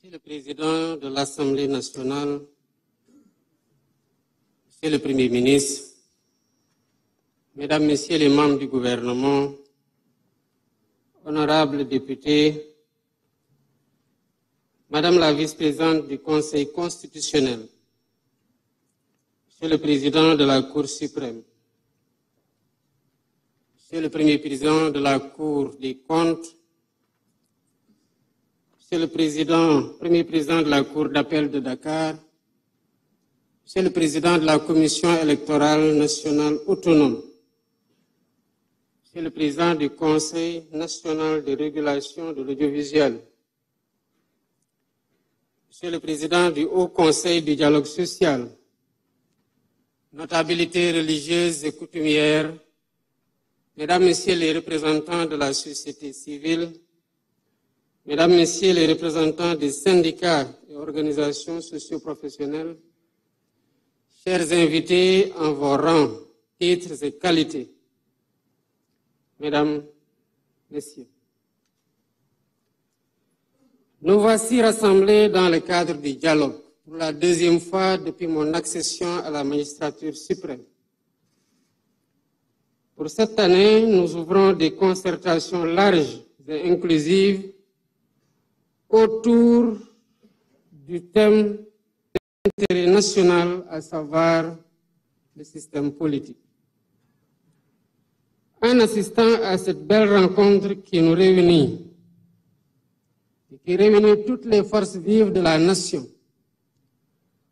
Monsieur le Président de l'Assemblée nationale, Monsieur le Premier ministre, Mesdames, Messieurs les membres du gouvernement, honorables députés, Madame la vice-présidente du Conseil constitutionnel, Monsieur le Président de la Cour suprême, Monsieur le Premier président de la Cour des comptes, Monsieur le Premier président de la Cour d'appel de Dakar, Monsieur le Président de la Commission électorale nationale autonome, Monsieur le Président du Conseil national de régulation de l'audiovisuel, Monsieur le Président du Haut Conseil du dialogue social, notabilités religieuses et coutumières, Mesdames, Messieurs les représentants de la société civile, Mesdames, Messieurs les représentants des syndicats et organisations socio-professionnelles, chers invités en vos rangs, titres et qualités, Mesdames, Messieurs, nous voici rassemblés dans le cadre du dialogue pour la deuxième fois depuis mon accession à la magistrature suprême. Pour cette année, nous ouvrons des concertations larges et inclusives autour du thème d'intérêt national, à savoir le système politique. En assistant à cette belle rencontre qui nous réunit, et qui réunit toutes les forces vives de la nation,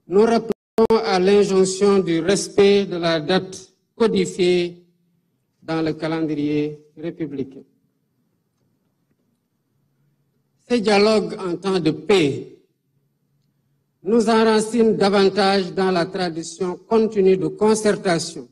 nous rappelons à l'injonction du respect de la date codifiée dans le calendrier républicain. Ce dialogue en temps de paix nous enracine davantage dans la tradition continue de concertation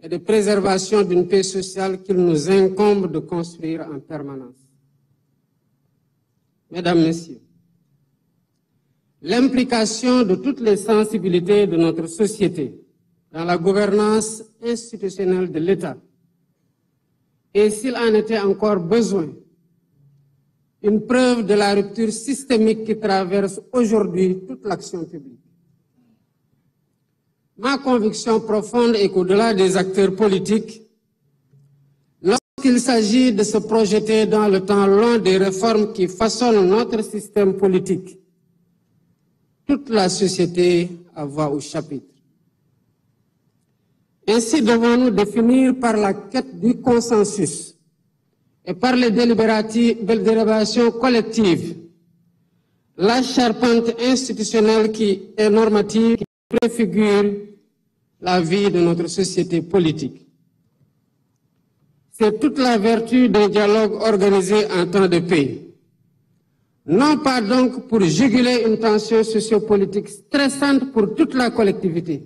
et de préservation d'une paix sociale qu'il nous incombe de construire en permanence. Mesdames, Messieurs, l'implication de toutes les sensibilités de notre société dans la gouvernance institutionnelle de l'État, et s'il en était encore besoin, une preuve de la rupture systémique qui traverse aujourd'hui toute l'action publique. Ma conviction profonde est qu'au-delà des acteurs politiques, lorsqu'il s'agit de se projeter dans le temps long des réformes qui façonnent notre système politique, toute la société a voix au chapitre. Ainsi devons-nous définir par la quête du consensus et par les délibérations collectives la charpente institutionnelle et normative qui préfigure la vie de notre société politique. C'est toute la vertu d'un dialogue organisé en temps de paix. Non pas donc pour juguler une tension sociopolitique stressante pour toute la collectivité,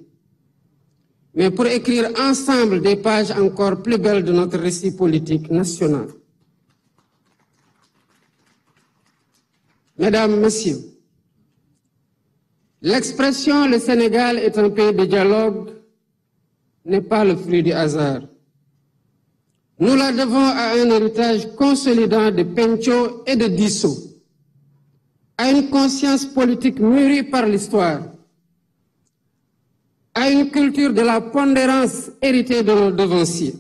mais pour écrire ensemble des pages encore plus belles de notre récit politique national. Mesdames, Messieurs, l'expression « le Sénégal est un pays de dialogue » n'est pas le fruit du hasard. Nous la devons à un héritage consolidant de Pencho et de Disso, à une conscience politique mûrie par l'histoire, à une culture de la pondérance héritée de nos devanciers.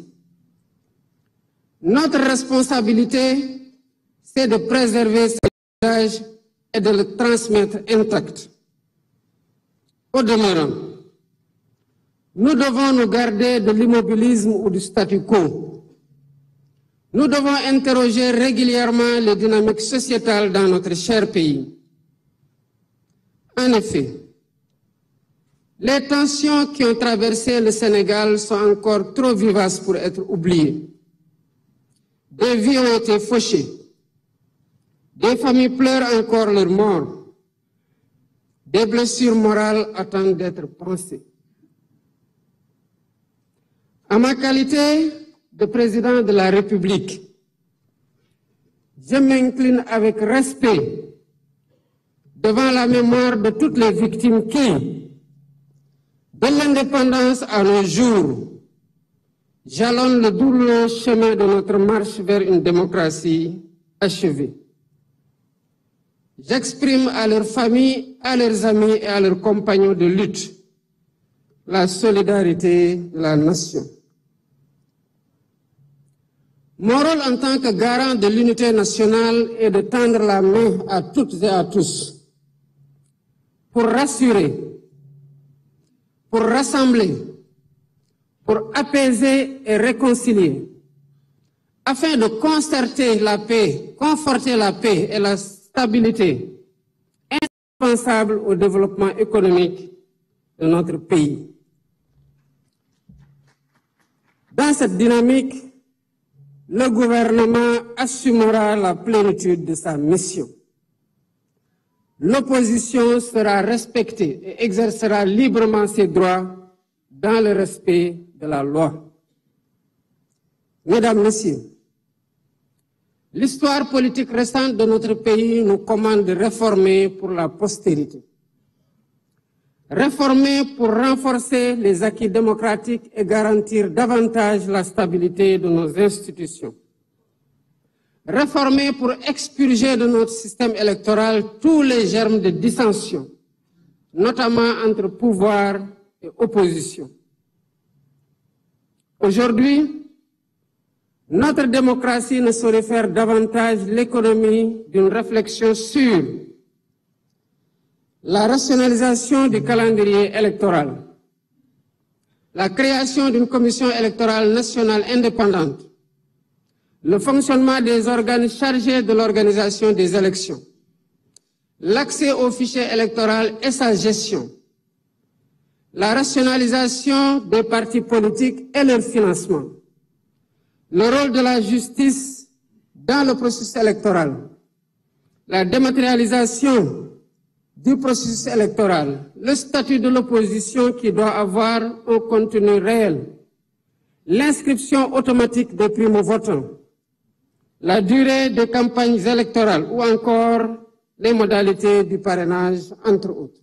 Notre responsabilité, c'est de préserver ce héritage et de le transmettre intact. Au demeurant, nous devons nous garder de l'immobilisme ou du statu quo. Nous devons interroger régulièrement les dynamiques sociétales dans notre cher pays. En effet, les tensions qui ont traversé le Sénégal sont encore trop vivaces pour être oubliées. Des vies ont été fauchées. Des familles pleurent encore leurs morts. Des blessures morales attendent d'être pansées. En ma qualité de président de la République, je m'incline avec respect devant la mémoire de toutes les victimes qui, de l'indépendance à nos jours, jalonnent le douloureux chemin de notre marche vers une démocratie achevée. J'exprime à leurs familles, à leurs amis et à leurs compagnons de lutte la solidarité de la nation. Mon rôle en tant que garant de l'unité nationale est de tendre la main à toutes et à tous pour rassurer, pour rassembler, pour apaiser et réconcilier, afin de concerter la paix, conforter la paix et la stabilité indispensable au développement économique de notre pays. Dans cette dynamique, le gouvernement assumera la plénitude de sa mission. L'opposition sera respectée et exercera librement ses droits dans le respect de la loi. Mesdames, Messieurs, l'histoire politique récente de notre pays nous commande de réformer pour la postérité. Réformer pour renforcer les acquis démocratiques et garantir davantage la stabilité de nos institutions. Réformer pour expurger de notre système électoral tous les germes de dissension, notamment entre pouvoir et opposition. Aujourd'hui, notre démocratie ne saurait faire davantage l'économie d'une réflexion sur la rationalisation du calendrier électoral, la création d'une commission électorale nationale indépendante, le fonctionnement des organes chargés de l'organisation des élections, l'accès au fichier électoral et sa gestion, la rationalisation des partis politiques et leur financement, le rôle de la justice dans le processus électoral, la dématérialisation du processus électoral, le statut de l'opposition qui doit avoir un contenu réel, l'inscription automatique des primo-votants, la durée des campagnes électorales ou encore les modalités du parrainage, entre autres.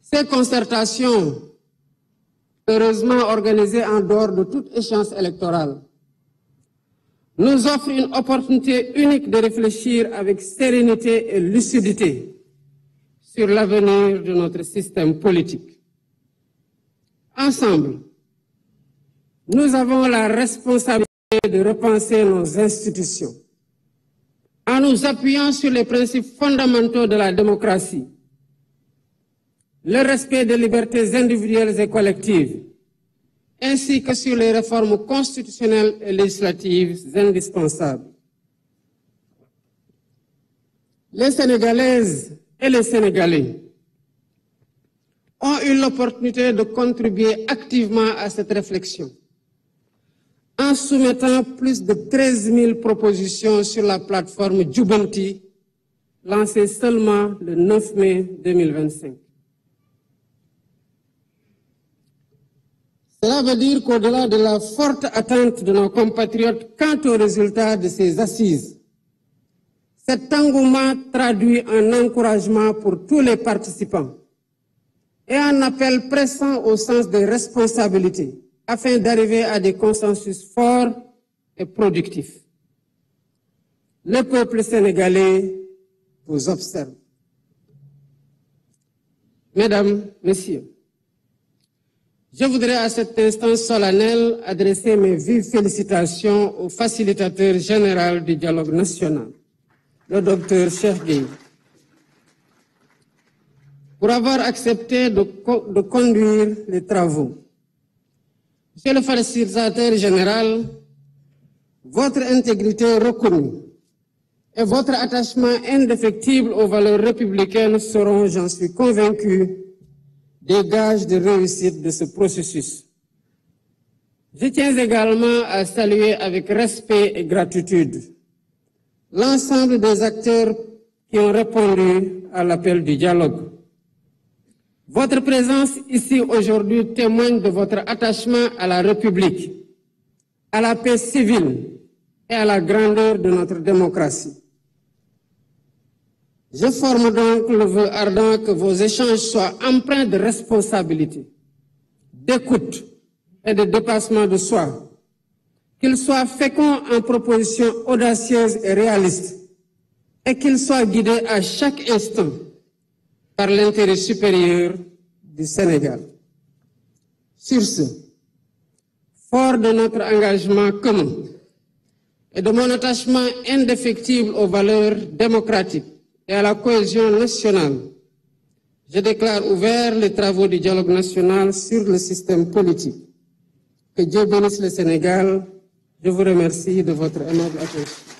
Ces concertations, heureusement organisées en dehors de toute échéance électorale, nous offrent une opportunité unique de réfléchir avec sérénité et lucidité sur l'avenir de notre système politique. Ensemble, nous avons la responsabilité de repenser nos institutions en nous appuyant sur les principes fondamentaux de la démocratie, le respect des libertés individuelles et collectives, ainsi que sur les réformes constitutionnelles et législatives indispensables. Les Sénégalaises et les Sénégalais ont eu l'opportunité de contribuer activement à cette réflexion en soumettant plus de 13 000 propositions sur la plateforme Djubanti, lancée seulement le 9 mai 2025. Cela veut dire qu'au-delà de la forte attente de nos compatriotes quant aux résultats de ces assises, cet engouement traduit un encouragement pour tous les participants et un appel pressant au sens des responsabilités afin d'arriver à des consensus forts et productifs. Le peuple sénégalais vous observe. Mesdames, Messieurs, je voudrais à cet instant solennel adresser mes vives félicitations au facilitateur général du dialogue national, le Dr Cheikh Gueye, pour avoir accepté de conduire les travaux. Monsieur le facilitateur général, votre intégrité reconnue et votre attachement indéfectible aux valeurs républicaines seront, j'en suis convaincu, des gages de réussite de ce processus. Je tiens également à saluer avec respect et gratitude l'ensemble des acteurs qui ont répondu à l'appel du dialogue. Votre présence ici aujourd'hui témoigne de votre attachement à la République, à la paix civile et à la grandeur de notre démocratie. Je forme donc le vœu ardent que vos échanges soient empreints de responsabilité, d'écoute et de dépassement de soi, qu'ils soient féconds en propositions audacieuses et réalistes, et qu'il soit guidé à chaque instant par l'intérêt supérieur du Sénégal. Sur ce, fort de notre engagement commun et de mon attachement indéfectible aux valeurs démocratiques et à la cohésion nationale, je déclare ouverts les travaux du dialogue national sur le système politique. Que Dieu bénisse le Sénégal. Je vous remercie de votre aimable attention.